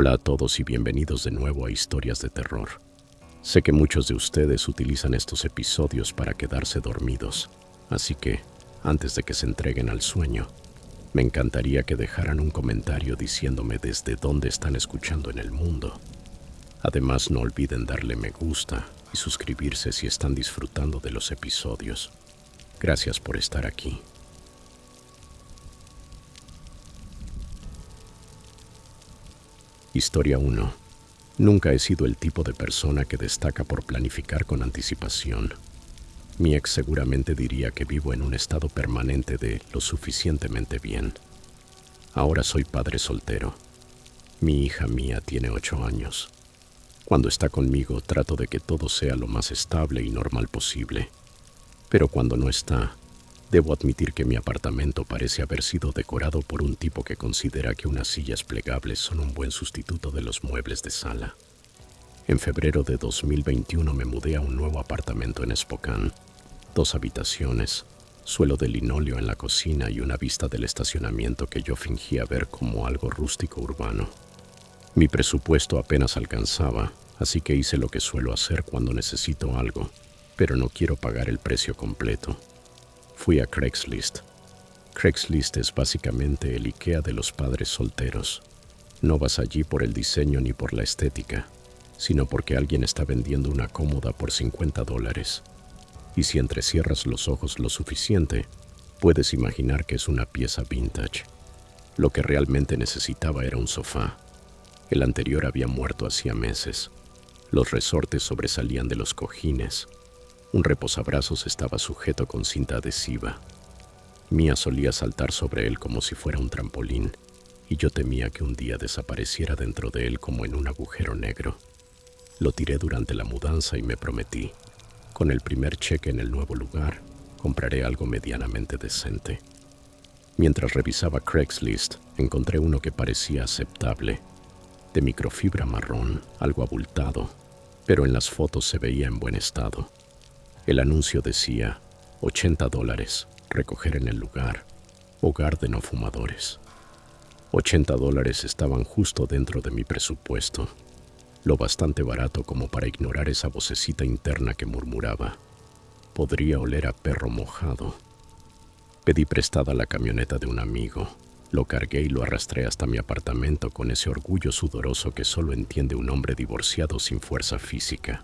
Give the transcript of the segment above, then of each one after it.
Hola a todos y bienvenidos de nuevo a Historias de Terror. Sé que muchos de ustedes utilizan estos episodios para quedarse dormidos, así que, antes de que se entreguen al sueño, me encantaría que dejaran un comentario diciéndome desde dónde están escuchando en el mundo. Además, no olviden darle me gusta y suscribirse si están disfrutando de los episodios. Gracias por estar aquí. Historia 1. Nunca he sido el tipo de persona que destaca por planificar con anticipación. Mi ex seguramente diría que vivo en un estado permanente de lo suficientemente bien. Ahora soy padre soltero. Mi hija mía tiene 8 años. Cuando está conmigo trato de que todo sea lo más estable y normal posible. Pero cuando no está, debo admitir que mi apartamento parece haber sido decorado por un tipo que considera que unas sillas plegables son un buen sustituto de los muebles de sala. En febrero de 2021 me mudé a un nuevo apartamento en Spokane. 2 habitaciones, suelo de linóleo en la cocina y una vista del estacionamiento que yo fingía ver como algo rústico urbano. Mi presupuesto apenas alcanzaba, así que hice lo que suelo hacer cuando necesito algo, pero no quiero pagar el precio completo. Fui a Craigslist. Craigslist es básicamente el IKEA de los padres solteros. No vas allí por el diseño ni por la estética, sino porque alguien está vendiendo una cómoda por $50. Y si entrecierras los ojos lo suficiente, puedes imaginar que es una pieza vintage. Lo que realmente necesitaba era un sofá. El anterior había muerto hacía meses. Los resortes sobresalían de los cojines. Un reposabrazos estaba sujeto con cinta adhesiva. Mía solía saltar sobre él como si fuera un trampolín, y yo temía que un día desapareciera dentro de él como en un agujero negro. Lo tiré durante la mudanza y me prometí, con el primer cheque en el nuevo lugar, compraré algo medianamente decente. Mientras revisaba Craigslist, encontré uno que parecía aceptable, de microfibra marrón, algo abultado, pero en las fotos se veía en buen estado. El anuncio decía, $80, recoger en el lugar, hogar de no fumadores. $80 estaban justo dentro de mi presupuesto, lo bastante barato como para ignorar esa vocecita interna que murmuraba, podría oler a perro mojado. Pedí prestada la camioneta de un amigo, lo cargué y lo arrastré hasta mi apartamento con ese orgullo sudoroso que solo entiende un hombre divorciado sin fuerza física.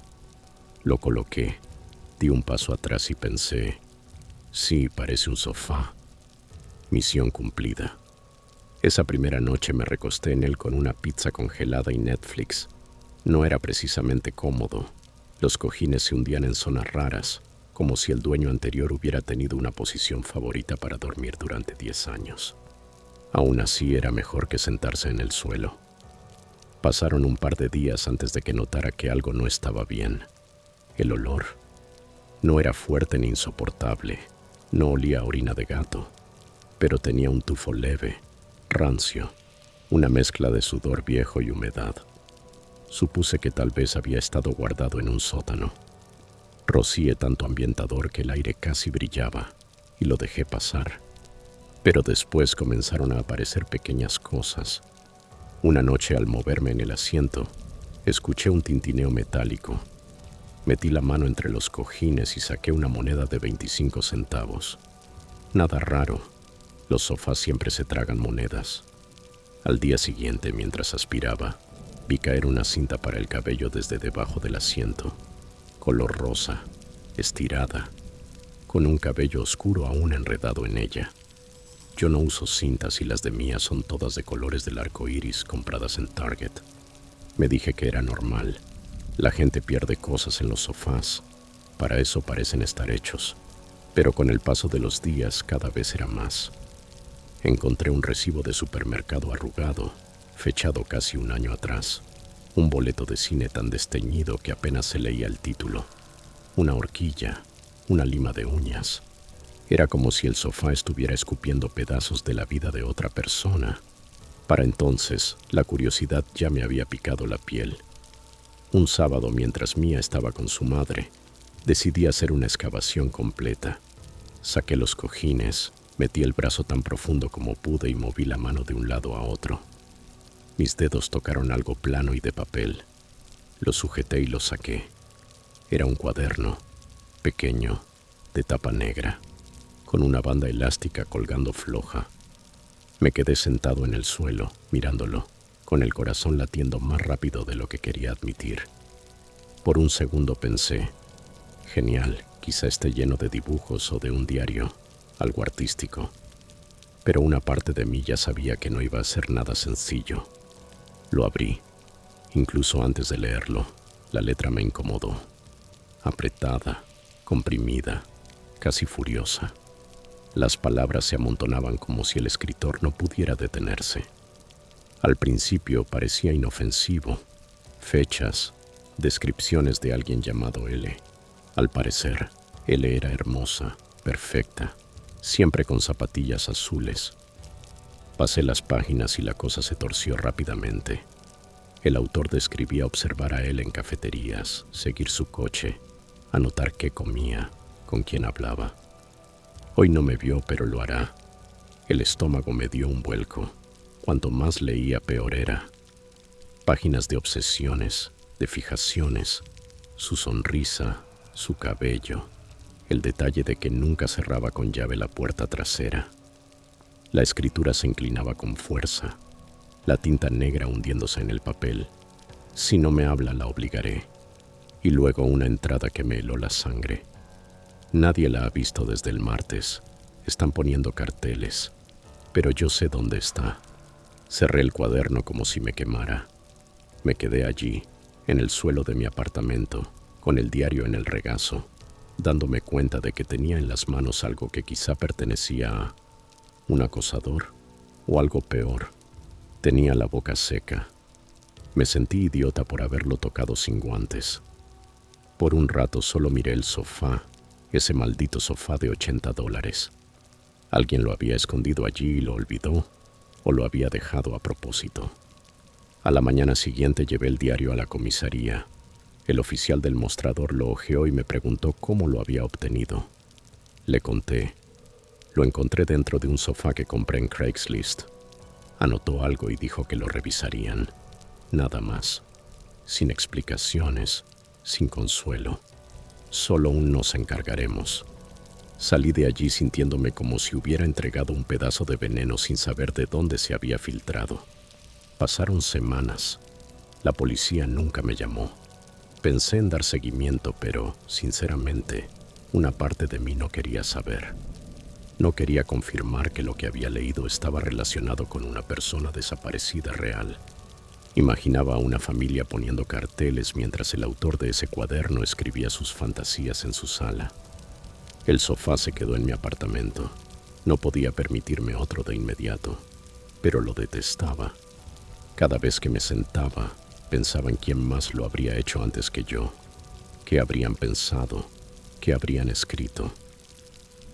Lo coloqué. Di un paso atrás y pensé, sí, parece un sofá. Misión cumplida. Esa primera noche me recosté en él con una pizza congelada y Netflix. No era precisamente cómodo. Los cojines se hundían en zonas raras, como si el dueño anterior hubiera tenido una posición favorita para dormir durante 10 años. Aún así era mejor que sentarse en el suelo. Pasaron un par de días antes de que notara que algo no estaba bien. El olor. No era fuerte ni insoportable, no olía a orina de gato, pero tenía un tufo leve, rancio, una mezcla de sudor viejo y humedad. Supuse que tal vez había estado guardado en un sótano. Rocié tanto ambientador que el aire casi brillaba y lo dejé pasar. Pero después comenzaron a aparecer pequeñas cosas. Una noche al moverme en el asiento, escuché un tintineo metálico. Metí la mano entre los cojines y saqué una moneda de 25 centavos. Nada raro, los sofás siempre se tragan monedas. Al día siguiente, mientras aspiraba, vi caer una cinta para el cabello desde debajo del asiento, color rosa, estirada, con un cabello oscuro aún enredado en ella. Yo no uso cintas y las de Mía son todas de colores del arco iris compradas en Target. Me dije que era normal. La gente pierde cosas en los sofás, para eso parecen estar hechos, pero con el paso de los días cada vez era más. Encontré un recibo de supermercado arrugado, fechado casi un año atrás, un boleto de cine tan desteñido que apenas se leía el título, una horquilla, una lima de uñas. Era como si el sofá estuviera escupiendo pedazos de la vida de otra persona. Para entonces, la curiosidad ya me había picado la piel. Un sábado, mientras Mía estaba con su madre, decidí hacer una excavación completa. Saqué los cojines, metí el brazo tan profundo como pude y moví la mano de un lado a otro. Mis dedos tocaron algo plano y de papel. Lo sujeté y lo saqué. Era un cuaderno, pequeño, de tapa negra, con una banda elástica colgando floja. Me quedé sentado en el suelo, mirándolo, con el corazón latiendo más rápido de lo que quería admitir. Por un segundo pensé, genial, quizá esté lleno de dibujos o de un diario, algo artístico. Pero una parte de mí ya sabía que no iba a ser nada sencillo. Lo abrí. Incluso antes de leerlo, la letra me incomodó. Apretada, comprimida, casi furiosa. Las palabras se amontonaban como si el escritor no pudiera detenerse. Al principio parecía inofensivo. Fechas, descripciones de alguien llamado L. Al parecer, L era hermosa, perfecta, siempre con zapatillas azules. Pasé las páginas y la cosa se torció rápidamente. El autor describía observar a él en cafeterías, seguir su coche, anotar qué comía, con quién hablaba. Hoy no me vio, pero lo hará. El estómago me dio un vuelco. Cuanto más leía, peor era. Páginas de obsesiones, de fijaciones, su sonrisa, su cabello, el detalle de que nunca cerraba con llave la puerta trasera. La escritura se inclinaba con fuerza, la tinta negra hundiéndose en el papel. Si no me habla, la obligaré. Y luego una entrada que me heló la sangre. Nadie la ha visto desde el martes. Están poniendo carteles. Pero yo sé dónde está. Cerré el cuaderno como si me quemara. Me quedé allí, en el suelo de mi apartamento, con el diario en el regazo, dándome cuenta de que tenía en las manos algo que quizá pertenecía a un acosador o algo peor. Tenía la boca seca. Me sentí idiota por haberlo tocado sin guantes. Por un rato solo miré el sofá, ese maldito sofá de $80. Alguien lo había escondido allí y lo olvidó, o lo había dejado a propósito. A la mañana siguiente llevé el diario a la comisaría. El oficial del mostrador lo hojeó y me preguntó cómo lo había obtenido. Le conté. Lo encontré dentro de un sofá que compré en Craigslist. Anotó algo y dijo que lo revisarían. Nada más. Sin explicaciones, sin consuelo. Solo un nos encargaremos. Salí de allí sintiéndome como si hubiera entregado un pedazo de veneno sin saber de dónde se había filtrado. Pasaron semanas. La policía nunca me llamó. Pensé en dar seguimiento, pero, sinceramente, una parte de mí no quería saber. No quería confirmar que lo que había leído estaba relacionado con una persona desaparecida real. Imaginaba a una familia poniendo carteles mientras el autor de ese cuaderno escribía sus fantasías en su sala. El sofá se quedó en mi apartamento. No podía permitirme otro de inmediato, pero lo detestaba. Cada vez que me sentaba, pensaba en quién más lo habría hecho antes que yo. ¿Qué habrían pensado? ¿Qué habrían escrito?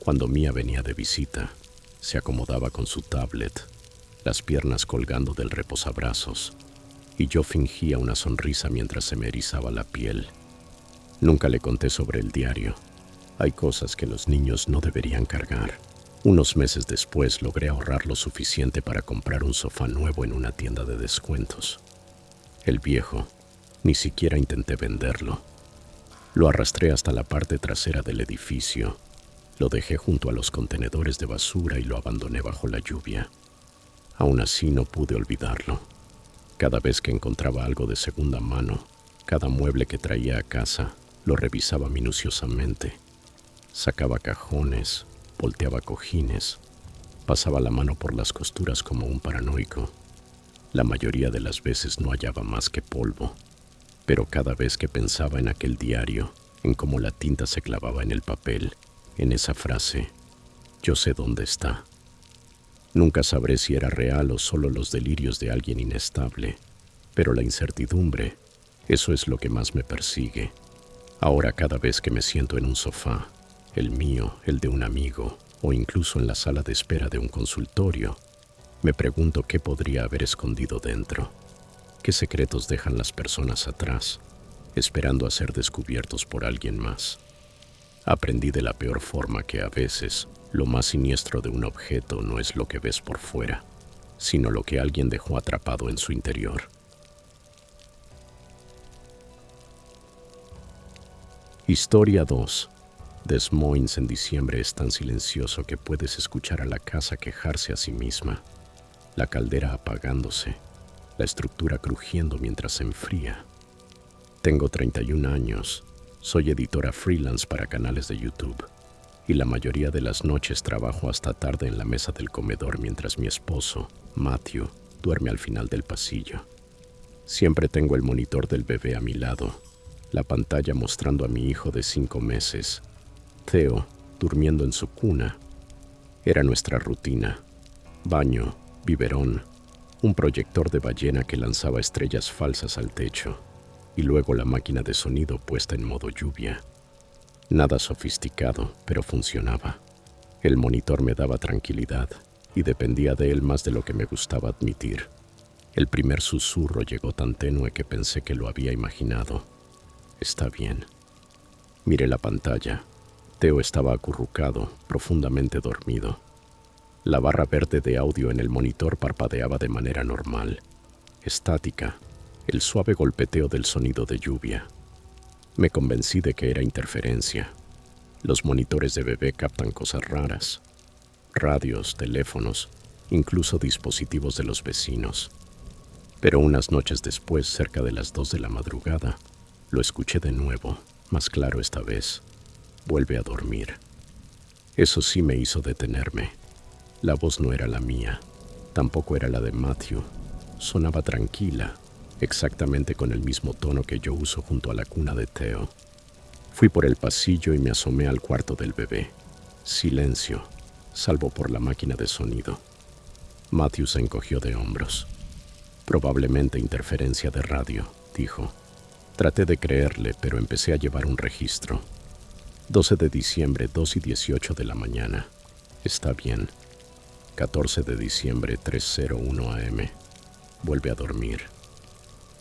Cuando Mía venía de visita, se acomodaba con su tablet, las piernas colgando del reposabrazos, y yo fingía una sonrisa mientras se me erizaba la piel. Nunca le conté sobre el diario. Hay cosas que los niños no deberían cargar. Unos meses después logré ahorrar lo suficiente para comprar un sofá nuevo en una tienda de descuentos. El viejo, ni siquiera intenté venderlo. Lo arrastré hasta la parte trasera del edificio. Lo dejé junto a los contenedores de basura y lo abandoné bajo la lluvia. Aún así no pude olvidarlo. Cada vez que encontraba algo de segunda mano, cada mueble que traía a casa, lo revisaba minuciosamente. Sacaba cajones, volteaba cojines, pasaba la mano por las costuras como un paranoico. La mayoría de las veces no hallaba más que polvo, pero cada vez que pensaba en aquel diario, en cómo la tinta se clavaba en el papel, en esa frase, yo sé dónde está. Nunca sabré si era real o solo los delirios de alguien inestable, pero la incertidumbre, eso es lo que más me persigue. Ahora cada vez que me siento en un sofá, el mío, el de un amigo, o incluso en la sala de espera de un consultorio, me pregunto qué podría haber escondido dentro, qué secretos dejan las personas atrás, esperando a ser descubiertos por alguien más. Aprendí de la peor forma que a veces lo más siniestro de un objeto no es lo que ves por fuera, sino lo que alguien dejó atrapado en su interior. Historia 2. Des Moines en diciembre es tan silencioso que puedes escuchar a la casa quejarse a sí misma, la caldera apagándose, la estructura crujiendo mientras se enfría. Tengo 31 años, soy editora freelance para canales de YouTube y la mayoría de las noches trabajo hasta tarde en la mesa del comedor mientras mi esposo, Matthew, duerme al final del pasillo. Siempre tengo el monitor del bebé a mi lado, la pantalla mostrando a mi hijo de 5 meses, Theo, durmiendo en su cuna. Era nuestra rutina: baño, biberón, un proyector de ballena que lanzaba estrellas falsas al techo, y luego la máquina de sonido puesta en modo lluvia. Nada sofisticado, pero funcionaba. El monitor me daba tranquilidad, y dependía de él más de lo que me gustaba admitir. El primer susurro llegó tan tenue que pensé que lo había imaginado. Está bien. Miré la pantalla. Theo estaba acurrucado, profundamente dormido. La barra verde de audio en el monitor parpadeaba de manera normal, estática, el suave golpeteo del sonido de lluvia. Me convencí de que era interferencia. Los monitores de bebé captan cosas raras: radios, teléfonos, incluso dispositivos de los vecinos. Pero unas noches después, cerca de las 2 de la madrugada, lo escuché de nuevo, más claro esta vez. Vuelve a dormir. Eso sí me hizo detenerme. La voz no era la mía, tampoco era la de Matthew. Sonaba tranquila, exactamente con el mismo tono que yo uso junto a la cuna de Theo. Fui por el pasillo y me asomé al cuarto del bebé. Silencio, salvo por la máquina de sonido. Matthew se encogió de hombros. Probablemente interferencia de radio, dijo. Traté de creerle, pero empecé a llevar un registro. 12 de diciembre, 2:18 de la mañana. Está bien. 14 de diciembre, 3:01 a.m. Vuelve a dormir.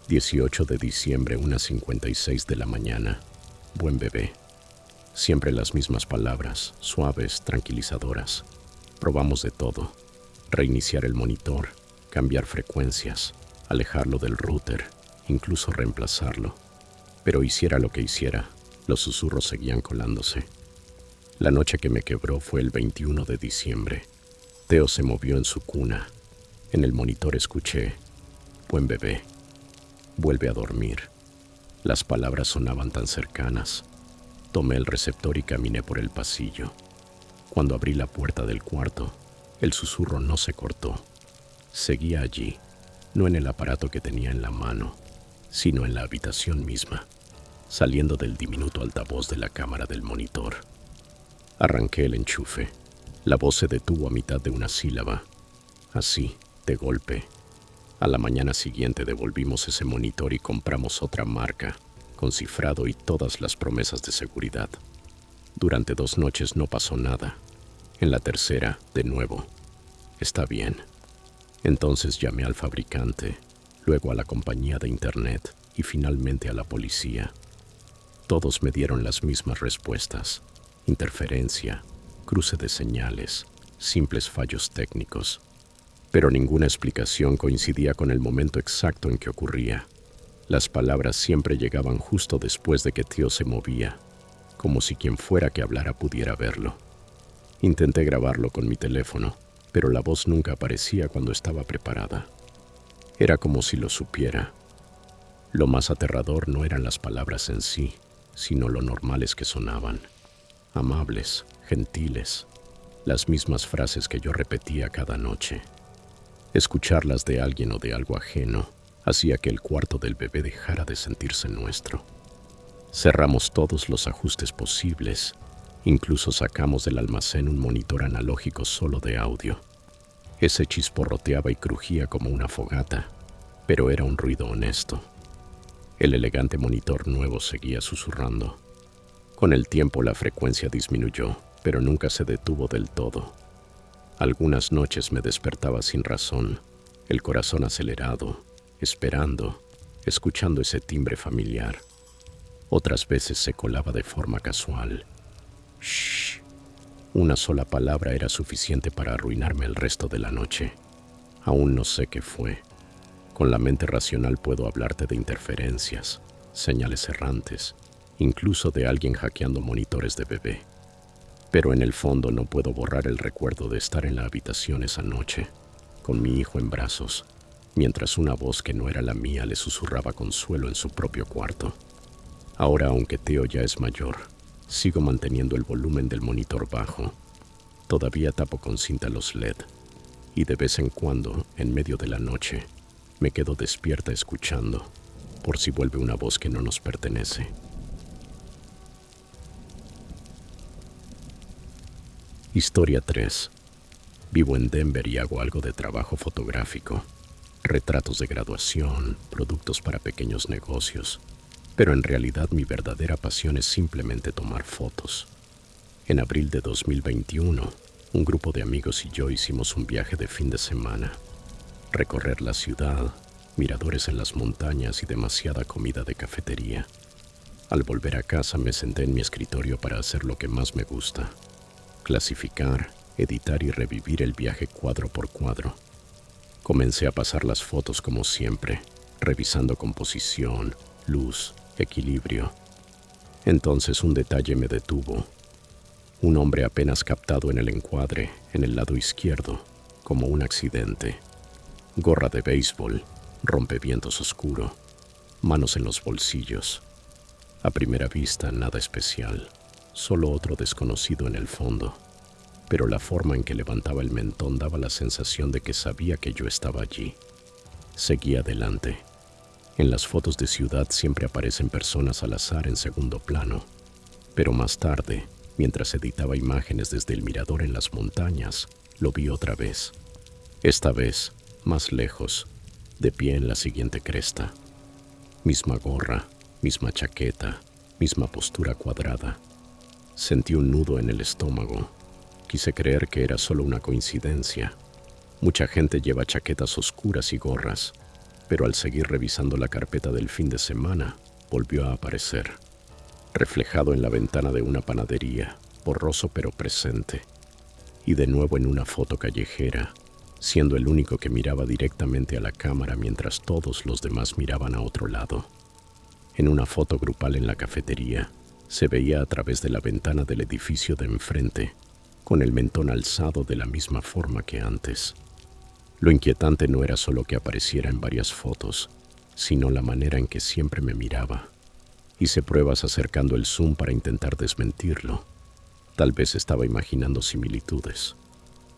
18 de diciembre, 1:56 de la mañana. Buen bebé. Siempre las mismas palabras, suaves, tranquilizadoras. Probamos de todo. Reiniciar el monitor, cambiar frecuencias, alejarlo del router, incluso reemplazarlo. Pero hiciera lo que hiciera, los susurros seguían colándose. La noche que me quebró fue el 21 de diciembre. Theo se movió en su cuna. En el monitor escuché: buen bebé. Vuelve a dormir. Las palabras sonaban tan cercanas. Tomé el receptor y caminé por el pasillo. Cuando abrí la puerta del cuarto, el susurro no se cortó. Seguía allí, no en el aparato que tenía en la mano, sino en la habitación misma, saliendo del diminuto altavoz de la cámara del monitor. Arranqué el enchufe. La voz se detuvo a mitad de una sílaba. Así, de golpe. A la mañana siguiente devolvimos ese monitor y compramos otra marca, con cifrado y todas las promesas de seguridad. Durante 2 noches no pasó nada. En la tercera, de nuevo. Está bien. Entonces llamé al fabricante, luego a la compañía de internet y finalmente a la policía. Todos me dieron las mismas respuestas: interferencia, cruce de señales, simples fallos técnicos. Pero ninguna explicación coincidía con el momento exacto en que ocurría. Las palabras siempre llegaban justo después de que Theo se movía, como si quien fuera que hablara pudiera verlo. Intenté grabarlo con mi teléfono, pero la voz nunca aparecía cuando estaba preparada. Era como si lo supiera. Lo más aterrador no eran las palabras en sí, sino lo normales que sonaban. Amables, gentiles, las mismas frases que yo repetía cada noche. Escucharlas de alguien o de algo ajeno hacía que el cuarto del bebé dejara de sentirse nuestro. Cerramos todos los ajustes posibles. Incluso sacamos del almacén un monitor analógico solo de audio. Ese chisporroteaba y crujía como una fogata, pero era un ruido honesto. El elegante monitor nuevo seguía susurrando. Con el tiempo la frecuencia disminuyó, pero nunca se detuvo del todo. Algunas noches me despertaba sin razón, el corazón acelerado, esperando, escuchando ese timbre familiar. Otras veces se colaba de forma casual. Shh. Una sola palabra era suficiente para arruinarme el resto de la noche. Aún no sé qué fue. Con la mente racional puedo hablarte de interferencias, señales errantes, incluso de alguien hackeando monitores de bebé. Pero en el fondo no puedo borrar el recuerdo de estar en la habitación esa noche, con mi hijo en brazos, mientras una voz que no era la mía le susurraba consuelo en su propio cuarto. Ahora, aunque Teo ya es mayor, sigo manteniendo el volumen del monitor bajo. Todavía tapo con cinta los LED, y de vez en cuando, en medio de la noche, me quedo despierta escuchando, por si vuelve una voz que no nos pertenece. Historia 3. Vivo en Denver y hago algo de trabajo fotográfico. Retratos de graduación, productos para pequeños negocios. Pero en realidad mi verdadera pasión es simplemente tomar fotos. En abril de 2021, un grupo de amigos y yo hicimos un viaje de fin de semana. Recorrer la ciudad, miradores en las montañas y demasiada comida de cafetería. Al volver a casa me senté en mi escritorio para hacer lo que más me gusta: clasificar, editar y revivir el viaje cuadro por cuadro. Comencé a pasar las fotos como siempre, revisando composición, luz, equilibrio. Entonces un detalle me detuvo. Un hombre apenas captado en el encuadre, en el lado izquierdo, como un accidente. Gorra de béisbol, rompevientos oscuro, manos en los bolsillos. A primera vista, nada especial, solo otro desconocido en el fondo. Pero la forma en que levantaba el mentón daba la sensación de que sabía que yo estaba allí. Seguí adelante. En las fotos de ciudad siempre aparecen personas al azar en segundo plano. Pero más tarde, mientras editaba imágenes desde el mirador en las montañas, lo vi otra vez. Esta vez, más lejos, de pie en la siguiente cresta. Misma gorra, misma chaqueta, misma postura cuadrada. Sentí un nudo en el estómago. Quise creer que era solo una coincidencia. Mucha gente lleva chaquetas oscuras y gorras, pero al seguir revisando la carpeta del fin de semana, volvió a aparecer, reflejado en la ventana de una panadería, borroso pero presente, y de nuevo en una foto callejera, siendo el único que miraba directamente a la cámara mientras todos los demás miraban a otro lado. En una foto grupal en la cafetería, se veía a través de la ventana del edificio de enfrente, con el mentón alzado de la misma forma que antes. Lo inquietante no era solo que apareciera en varias fotos, sino la manera en que siempre me miraba. Hice pruebas acercando el zoom para intentar desmentirlo. Tal vez estaba imaginando similitudes.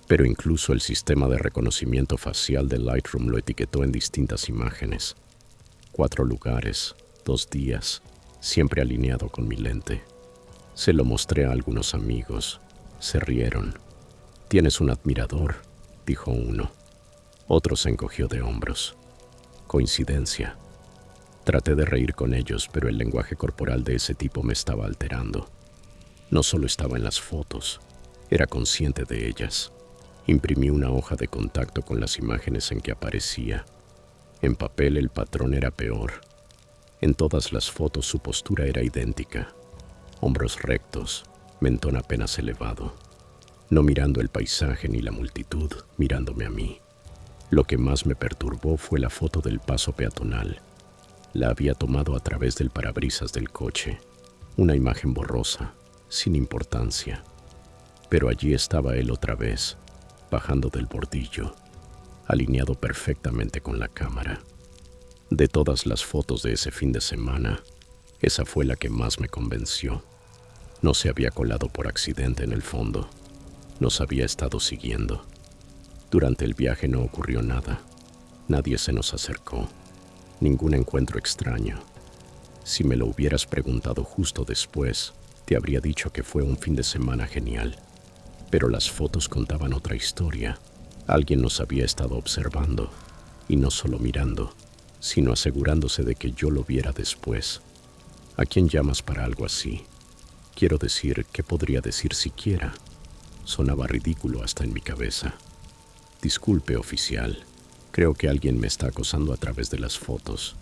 Pero incluso el sistema de reconocimiento facial de Lightroom lo etiquetó en distintas imágenes. 4 lugares, 2 días, siempre alineado con mi lente. Se lo mostré a algunos amigos. Se rieron. «Tienes un admirador», dijo uno. Otro se encogió de hombros. Coincidencia. Traté de reír con ellos, pero el lenguaje corporal de ese tipo me estaba alterando. No solo estaba en las fotos, era consciente de ellas. Imprimí una hoja de contacto con las imágenes en que aparecía. En papel el patrón era peor. En todas las fotos su postura era idéntica. Hombros rectos, mentón apenas elevado. No mirando el paisaje ni la multitud, mirándome a mí. Lo que más me perturbó fue la foto del paso peatonal. La había tomado a través del parabrisas del coche. Una imagen borrosa, sin importancia. Pero allí estaba él otra vez, bajando del bordillo, alineado perfectamente con la cámara. De todas las fotos de ese fin de semana, esa fue la que más me convenció. No se había colado por accidente en el fondo. Nos había estado siguiendo. Durante el viaje no ocurrió nada. Nadie se nos acercó. Ningún encuentro extraño. Si me lo hubieras preguntado justo después, te habría dicho que fue un fin de semana genial. Pero las fotos contaban otra historia. Alguien nos había estado observando, y no solo mirando, sino asegurándose de que yo lo viera después. ¿A quién llamas para algo así? Quiero decir, ¿qué podría decir siquiera? Sonaba ridículo hasta en mi cabeza. Disculpe, oficial. Creo que alguien me está acosando a través de las fotos.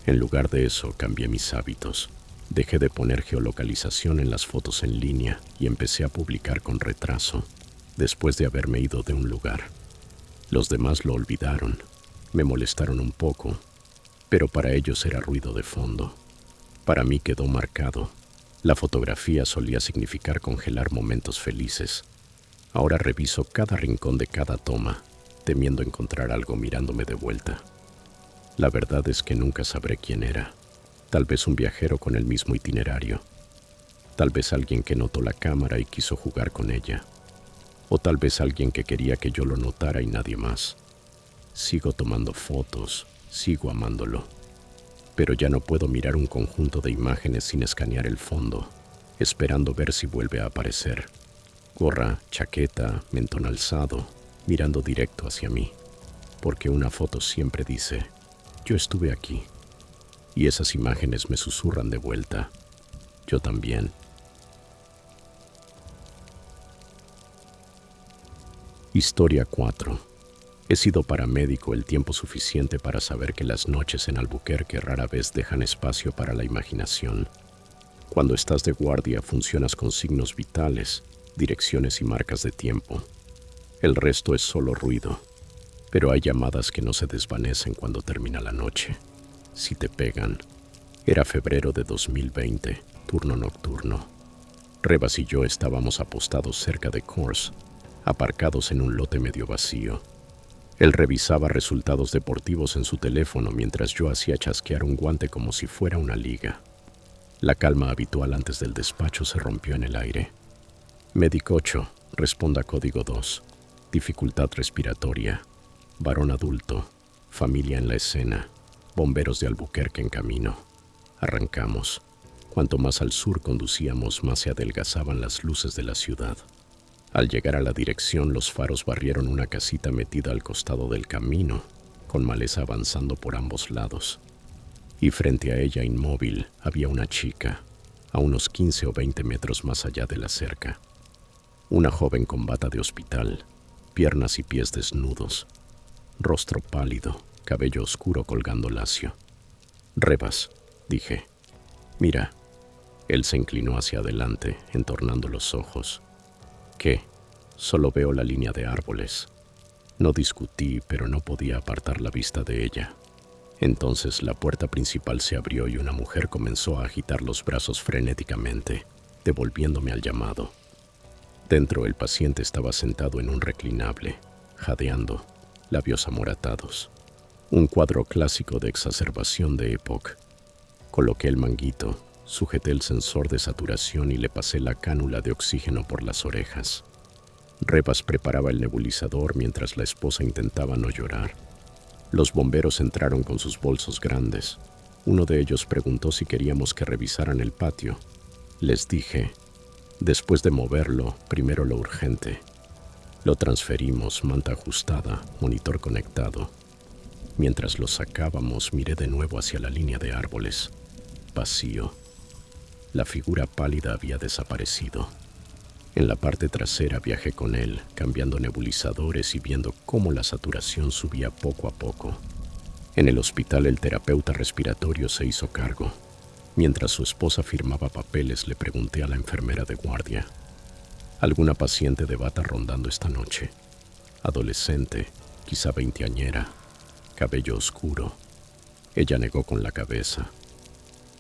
En lugar de eso, cambié mis hábitos. Dejé de poner geolocalización en las fotos en línea y empecé a publicar con retraso, después de haberme ido de un lugar. Los demás lo olvidaron, me molestaron un poco, pero para ellos era ruido de fondo. Para mí quedó marcado. La fotografía solía significar congelar momentos felices. Ahora reviso cada rincón de cada toma, temiendo encontrar algo mirándome de vuelta. La verdad es que nunca sabré quién era. Tal vez un viajero con el mismo itinerario. Tal vez alguien que notó la cámara y quiso jugar con ella. O tal vez alguien que quería que yo lo notara y nadie más. Sigo tomando fotos, sigo amándolo. Pero ya no puedo mirar un conjunto de imágenes sin escanear el fondo, esperando ver si vuelve a aparecer. Gorra, chaqueta, mentón alzado, mirando directo hacia mí. Porque una foto siempre dice, yo estuve aquí. Y esas imágenes me susurran de vuelta. Yo también. Historia 4. He sido paramédico el tiempo suficiente para saber que las noches en Albuquerque rara vez dejan espacio para la imaginación. Cuando estás de guardia funcionas con signos vitales, direcciones y marcas de tiempo. El resto es solo ruido, pero hay llamadas que no se desvanecen cuando termina la noche. Si te pegan. Era febrero de 2020, turno nocturno. Rebas y yo estábamos apostados cerca de Coors, aparcados en un lote medio vacío. Él revisaba resultados deportivos en su teléfono mientras yo hacía chasquear un guante como si fuera una liga. La calma habitual antes del despacho se rompió en el aire. Médico 8, responda código 2. Dificultad respiratoria. Varón adulto. Familia en la escena. Bomberos de Albuquerque en camino. Arrancamos. Cuanto más al sur conducíamos, más se adelgazaban las luces de la ciudad. Al llegar a la dirección, los faros barrieron una casita metida al costado del camino, con maleza avanzando por ambos lados. Y frente a ella, inmóvil, había una chica, a unos 15 o 20 metros más allá de la cerca. Una joven con bata de hospital, piernas y pies desnudos, rostro pálido, cabello oscuro colgando lacio. Rebas, dije. Mira. Él se inclinó hacia adelante, entornando los ojos. ¿Qué? Solo veo la línea de árboles. No discutí, pero no podía apartar la vista de ella. Entonces la puerta principal se abrió y una mujer comenzó a agitar los brazos frenéticamente, devolviéndome al llamado. Dentro el paciente estaba sentado en un reclinable, jadeando, labios amoratados. Un cuadro clásico de exacerbación de EPOC. Coloqué el manguito, sujeté el sensor de saturación y le pasé la cánula de oxígeno por las orejas. Rebas preparaba el nebulizador mientras la esposa intentaba no llorar. Los bomberos entraron con sus bolsos grandes. Uno de ellos preguntó si queríamos que revisaran el patio. Les dije, después de moverlo, primero lo urgente. Lo transferimos, manta ajustada, monitor conectado. Mientras lo sacábamos, miré de nuevo hacia la línea de árboles. Vacío. La figura pálida había desaparecido. En la parte trasera viajé con él, cambiando nebulizadores y viendo cómo la saturación subía poco a poco. En el hospital el terapeuta respiratorio se hizo cargo. Mientras su esposa firmaba papeles, le pregunté a la enfermera de guardia. ¿Alguna paciente de bata rondando esta noche? Adolescente, quizá veinteañera, cabello oscuro. Ella negó con la cabeza.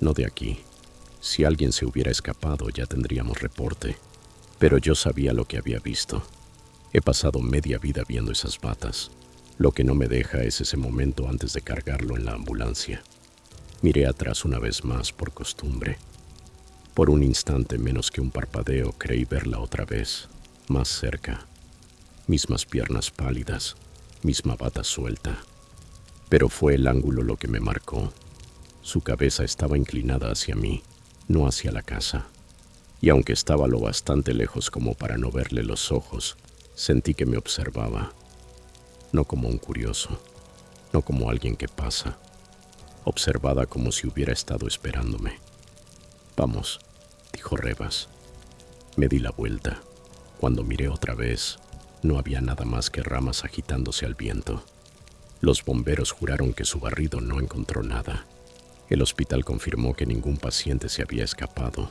No de aquí. Si alguien se hubiera escapado, ya tendríamos reporte. Pero yo sabía lo que había visto. He pasado media vida viendo esas batas. Lo que no me deja es ese momento antes de cargarlo en la ambulancia. Miré atrás una vez más por costumbre. Por un instante, menos que un parpadeo, creí verla otra vez, más cerca. Mismas piernas pálidas, misma bata suelta. Pero fue el ángulo lo que me marcó. Su cabeza estaba inclinada hacia mí, no hacia la casa. Y aunque estaba lo bastante lejos como para no verle los ojos, sentí que me observaba. No como un curioso, no como alguien que pasa. Observada como si hubiera estado esperándome. Vamos, dijo Rebas. Me di la vuelta. Cuando miré otra vez, no había nada más que ramas agitándose al viento. Los bomberos juraron que su barrido no encontró nada. El hospital confirmó que ningún paciente se había escapado.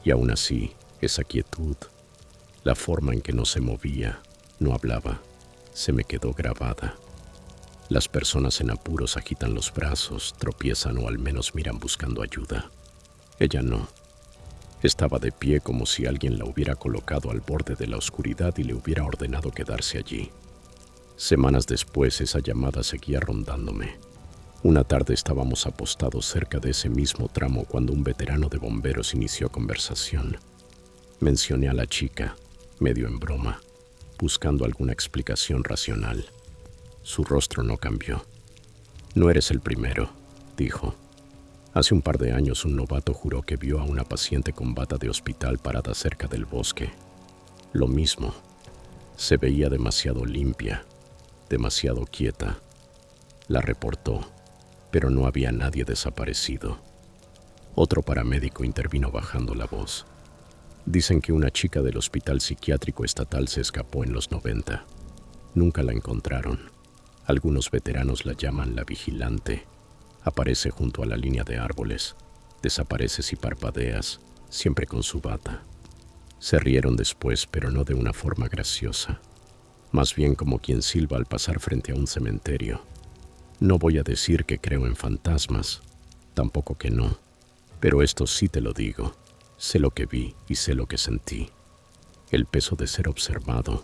Y aún así, esa quietud, la forma en que no se movía, no hablaba, se me quedó grabada. Las personas en apuros agitan los brazos, tropiezan o al menos miran buscando ayuda. Ella no. Estaba de pie como si alguien la hubiera colocado al borde de la oscuridad y le hubiera ordenado quedarse allí. Semanas después, esa llamada seguía rondándome. Una tarde estábamos apostados cerca de ese mismo tramo cuando un veterano de bomberos inició conversación. Mencioné a la chica, medio en broma, buscando alguna explicación racional. Su rostro no cambió. «No eres el primero», dijo. «Hace un par de años un novato juró que vio a una paciente con bata de hospital parada cerca del bosque. Lo mismo. Se veía demasiado limpia, demasiado quieta. La reportó, pero no había nadie desaparecido». Otro paramédico intervino bajando la voz. «Dicen que una chica del Hospital Psiquiátrico Estatal se escapó en los 90. Nunca la encontraron. Algunos veteranos la llaman la vigilante. Aparece junto a la línea de árboles. Desaparece si parpadeas, siempre con su bata». Se rieron después, pero no de una forma graciosa. Más bien como quien silba al pasar frente a un cementerio. No voy a decir que creo en fantasmas, tampoco que no, pero esto sí te lo digo. Sé lo que vi y sé lo que sentí. El peso de ser observado.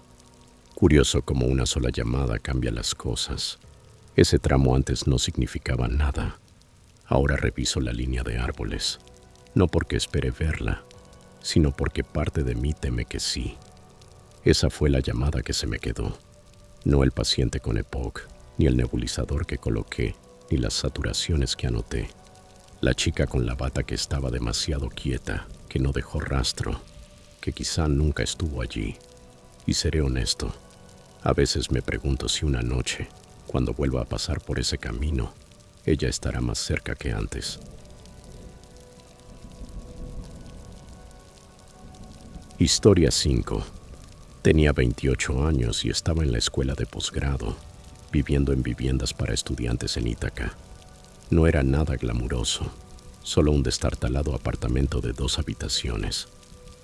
Curioso cómo una sola llamada cambia las cosas. Ese tramo antes no significaba nada. Ahora reviso la línea de árboles, no porque espere verla, sino porque parte de mí teme que sí. Esa fue la llamada que se me quedó. No el paciente con EPOC, ni el nebulizador que coloqué, ni las saturaciones que anoté. La chica con la bata que estaba demasiado quieta, que no dejó rastro, que quizá nunca estuvo allí. Y seré honesto, a veces me pregunto si una noche, cuando vuelva a pasar por ese camino, ella estará más cerca que antes. Historia 5. Tenía 28 años y estaba en la escuela de posgrado, viviendo en viviendas para estudiantes en Ítaca. No era nada glamuroso, solo un destartalado apartamento de 2 habitaciones,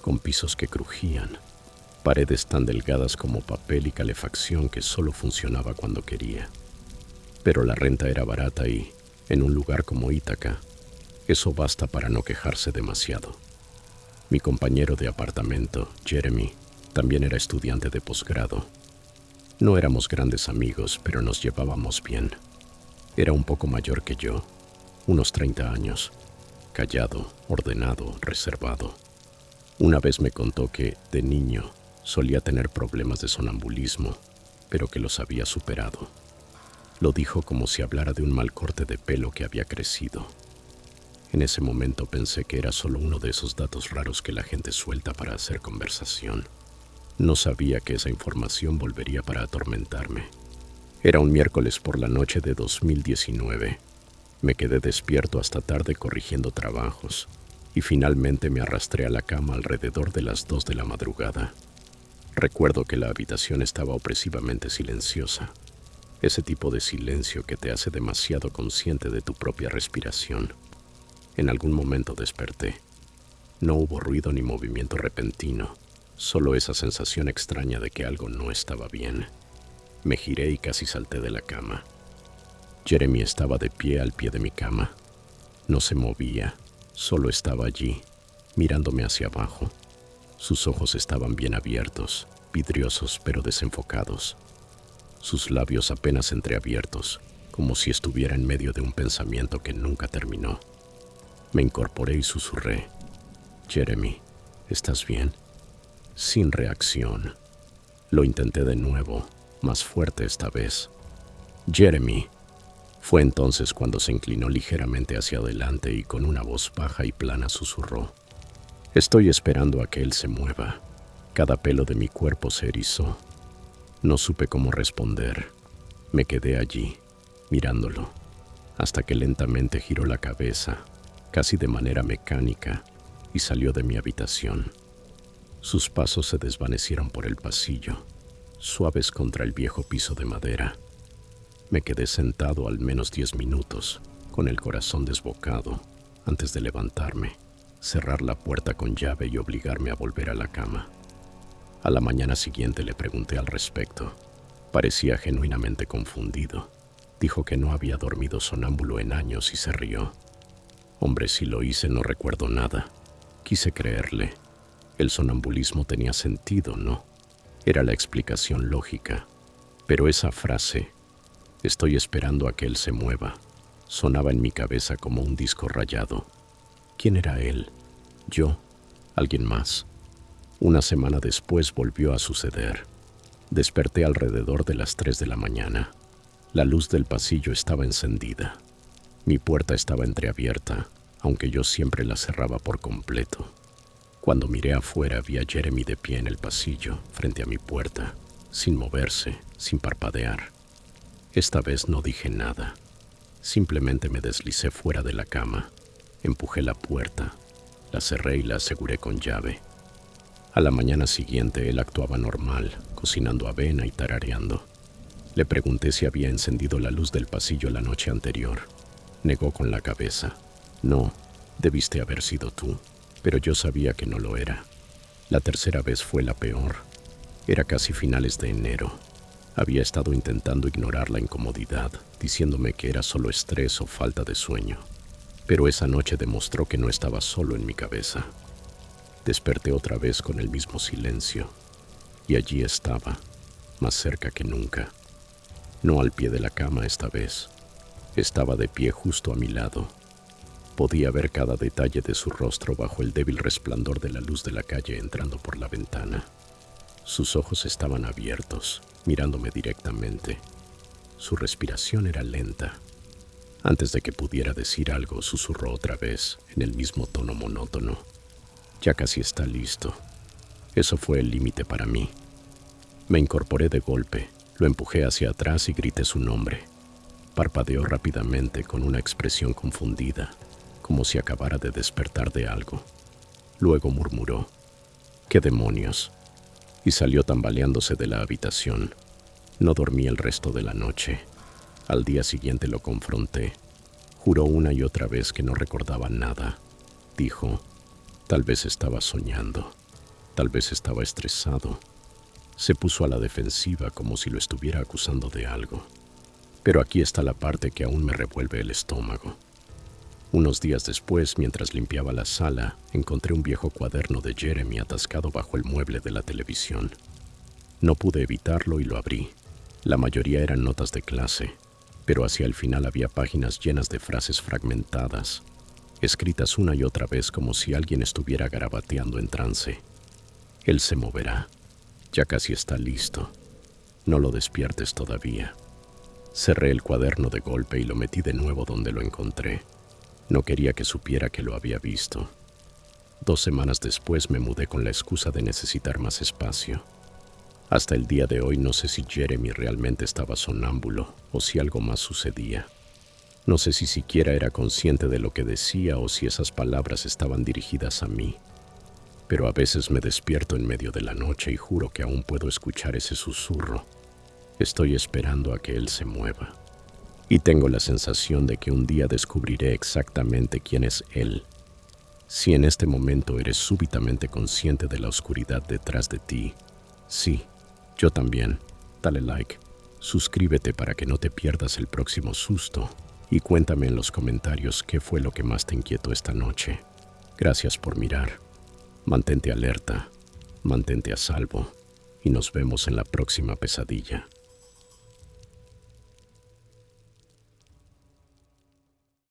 con pisos que crujían, paredes tan delgadas como papel y calefacción que solo funcionaba cuando quería. Pero la renta era barata y, en un lugar como Ítaca, eso basta para no quejarse demasiado. Mi compañero de apartamento, Jeremy, también era estudiante de posgrado. No éramos grandes amigos, pero nos llevábamos bien. Era un poco mayor que yo, unos 30 años, callado, ordenado, reservado. Una vez me contó que, de niño, solía tener problemas de sonambulismo, pero que los había superado. Lo dijo como si hablara de un mal corte de pelo que había crecido. En ese momento pensé que era solo uno de esos datos raros que la gente suelta para hacer conversación. No sabía que esa información volvería para atormentarme. Era un miércoles por la noche de 2019. Me quedé despierto hasta tarde corrigiendo trabajos y finalmente me arrastré a la cama alrededor de las 2 de la madrugada. Recuerdo que la habitación estaba opresivamente silenciosa. Ese tipo de silencio que te hace demasiado consciente de tu propia respiración. En algún momento desperté. No hubo ruido ni movimiento repentino, solo esa sensación extraña de que algo no estaba bien. Me giré y casi salté de la cama. Jeremy estaba de pie al pie de mi cama. No se movía, solo estaba allí, mirándome hacia abajo. Sus ojos estaban bien abiertos, vidriosos pero desenfocados. Sus labios apenas entreabiertos, como si estuviera en medio de un pensamiento que nunca terminó. Me incorporé y susurré: «Jeremy, ¿estás bien?». Sin reacción. Lo intenté de nuevo, más fuerte esta vez. «Jeremy». Fue entonces cuando se inclinó ligeramente hacia adelante y con una voz baja y plana susurró: «Estoy esperando a que él se mueva». Cada pelo de mi cuerpo se erizó. No supe cómo responder. Me quedé allí, mirándolo, hasta que lentamente giró la cabeza, casi de manera mecánica, y salió de mi habitación. Sus pasos se desvanecieron por el pasillo, suaves contra el viejo piso de madera. Me quedé sentado al menos 10 minutos, con el corazón desbocado, antes de levantarme, cerrar la puerta con llave y obligarme a volver a la cama. A la mañana siguiente le pregunté al respecto. Parecía genuinamente confundido. Dijo que no había dormido sonámbulo en años y se rió. Hombre, si lo hice no recuerdo nada. Quise creerle. El sonambulismo tenía sentido, ¿no? Era la explicación lógica. Pero esa frase, estoy esperando a que él se mueva, sonaba en mi cabeza como un disco rayado. ¿Quién era él? ¿Yo? ¿Alguien más? Una semana después volvió a suceder. Desperté alrededor de las 3 de la mañana. La luz del pasillo estaba encendida. Mi puerta estaba entreabierta, aunque yo siempre la cerraba por completo. Cuando miré afuera vi a Jeremy de pie en el pasillo, frente a mi puerta, sin moverse, sin parpadear. Esta vez no dije nada. Simplemente me deslicé fuera de la cama, empujé la puerta, la cerré y la aseguré con llave. A la mañana siguiente él actuaba normal, cocinando avena y tarareando. Le pregunté si había encendido la luz del pasillo la noche anterior. Negó con la cabeza. No, debiste haber sido tú, pero yo sabía que no lo era. La tercera vez fue la peor. Era casi finales de enero. Había estado intentando ignorar la incomodidad, diciéndome que era solo estrés o falta de sueño. Pero esa noche demostró que no estaba solo en mi cabeza. Desperté otra vez con el mismo silencio, y allí estaba, más cerca que nunca. No al pie de la cama esta vez. Estaba de pie justo a mi lado. Podía ver cada detalle de su rostro bajo el débil resplandor de la luz de la calle entrando por la ventana. Sus ojos estaban abiertos, mirándome directamente. Su respiración era lenta. Antes de que pudiera decir algo, susurró otra vez, en el mismo tono monótono. Ya casi está listo. Eso fue el límite para mí. Me incorporé de golpe, lo empujé hacia atrás y grité su nombre. Parpadeó rápidamente con una expresión confundida, como si acabara de despertar de algo. Luego murmuró, «¿Qué demonios?», y salió tambaleándose de la habitación. No dormí el resto de la noche. Al día siguiente lo confronté. Juró una y otra vez que no recordaba nada. Dijo, tal vez estaba soñando, tal vez estaba estresado. Se puso a la defensiva como si lo estuviera acusando de algo. Pero aquí está la parte que aún me revuelve el estómago. Unos días después, mientras limpiaba la sala, encontré un viejo cuaderno de Jeremy atascado bajo el mueble de la televisión. No pude evitarlo y lo abrí. La mayoría eran notas de clase, pero hacia el final había páginas llenas de frases fragmentadas, escritas una y otra vez como si alguien estuviera garabateando en trance. Él se moverá. Ya casi está listo. No lo despiertes todavía. Cerré el cuaderno de golpe y lo metí de nuevo donde lo encontré. No quería que supiera que lo había visto. 2 semanas después me mudé con la excusa de necesitar más espacio. Hasta el día de hoy no sé si Jeremy realmente estaba sonámbulo o si algo más sucedía. No sé si siquiera era consciente de lo que decía o si esas palabras estaban dirigidas a mí. Pero a veces me despierto en medio de la noche y juro que aún puedo escuchar ese susurro. Estoy esperando a que él se mueva. Y tengo la sensación de que un día descubriré exactamente quién es él. Si en este momento eres súbitamente consciente de la oscuridad detrás de ti, sí, yo también, dale like, suscríbete para que no te pierdas el próximo susto y cuéntame en los comentarios qué fue lo que más te inquietó esta noche. Gracias por mirar. Mantente alerta, mantente a salvo y nos vemos en la próxima pesadilla.